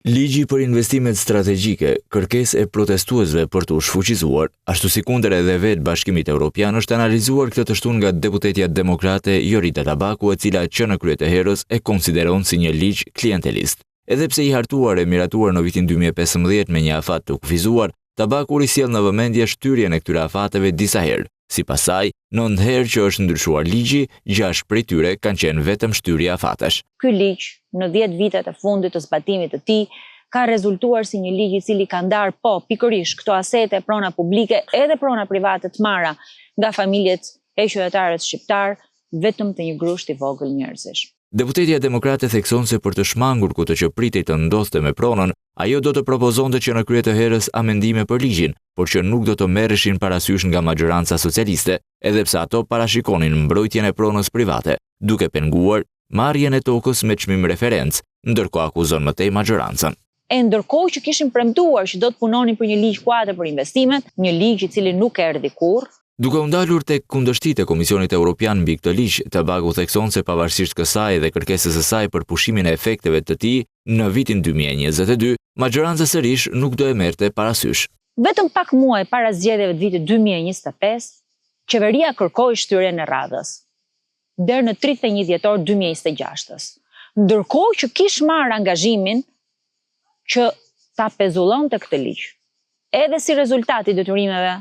Ligji për investimet strategjike, kërkesë e protestuesve për të shfuqizuar, ashtu si kundër edhe vetë Bashkimit Evropian, është analizuar këtë të shtunë nga deputetja demokrate Jorita Tabaku, e cila që në krye të herës e konsideron si një ligj klientelist. Edhe pse i hartuar e miratuar në vitin 2015 me një afat të kufizuar, Tabaku risjell në vëmendje shtyrjen e këtyre afateve disa herë. Sipas saj, 9 herë që është ndryshuar ligji, 6 prej tyre kanë qenë vetëm shtyrje afatesh. Ky ligj, në 10 vitet e fundit të zbatimit të tij, ka rezultuar si një ligj i cili ka ndarë pikërisht këto asete, prona publike edhe prona private të marra nga familjet e qytetarëve shqiptar, vetëm të një grusht i vogël njerëzish. Deputetja demokrate thekson se për të shmangur këtë që pritej të ndodhte me pronën, ajo do të propozonte që në krye të herës amendime për ligjin, por që nuk do të merreshin parasysh nga majoranca socialiste, edhe pse ato parashikonin mbrojtjen e pronës private, duke penguar marrjen e tokës me çmim referencë, ndërkohë akuzon më tej majorancën. E ndërkohë që kishin premtuar që do të punonin për një ligj kuadër për investimet, një ligj i cili nuk erdhi kurrë. Duke u ndalur tek kundërshtitë e Komisionit Evropian mbi këtë ligj, Tabaku thekson se pavarësisht kësaj dhe kërkesës së saj për pushimin e efekteve të tij, në vitin 2022, majoranca sërish nuk do e merrte parasysh. Vetëm pak muaj para zgjedhjeve të vitit 2025, qeveria kërkoi shtyrjen e radhës deri në 31 dhjetor 2026. Ndërkohë që kish marrë angazhimin që ta pezullonte këtë ligj, edhe si rezultat i detyrimeve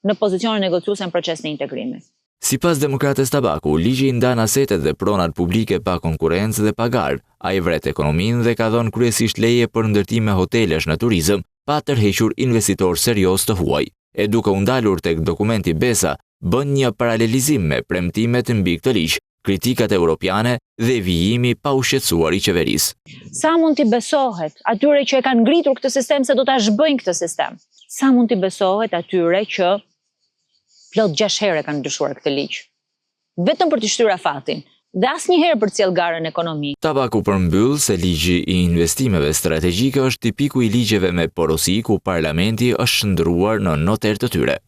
në pozicionin negociues në procesin e integrimit. Sipas demokrates Tabaku, ligji i ndan asetet dhe pronat publike pa konkurrencë dhe pa garë. Ai vret ekonominë dhe ka dhënë kryesisht leje për ndërtim me hotelesh në turizëm, pa tërhequr investitor serioz të huaj. E duke u ndalur tek dokumenti Besa, bën një paralelizim me premtimet mbi këtë ligj, kritikat europiane dhe vijimi pa u shqetësuar i qeverisë. Sa mund t'i besohet atyre që e kanë ngritur këtë sistem se do ta zhbëjnë këtë sistem? Sa mund t'i besohet atyre që plot 6 herë kanë ndryshuar këtë ligj, vetëm për të shtyr afatin, dhe asnjëherë për të sjellë garën ekonomi. Tabaku përmbyll se ligji i investimeve strategjike është tipiku i ligjeve me porosi ku parlamenti është shndruar në noter të tyre.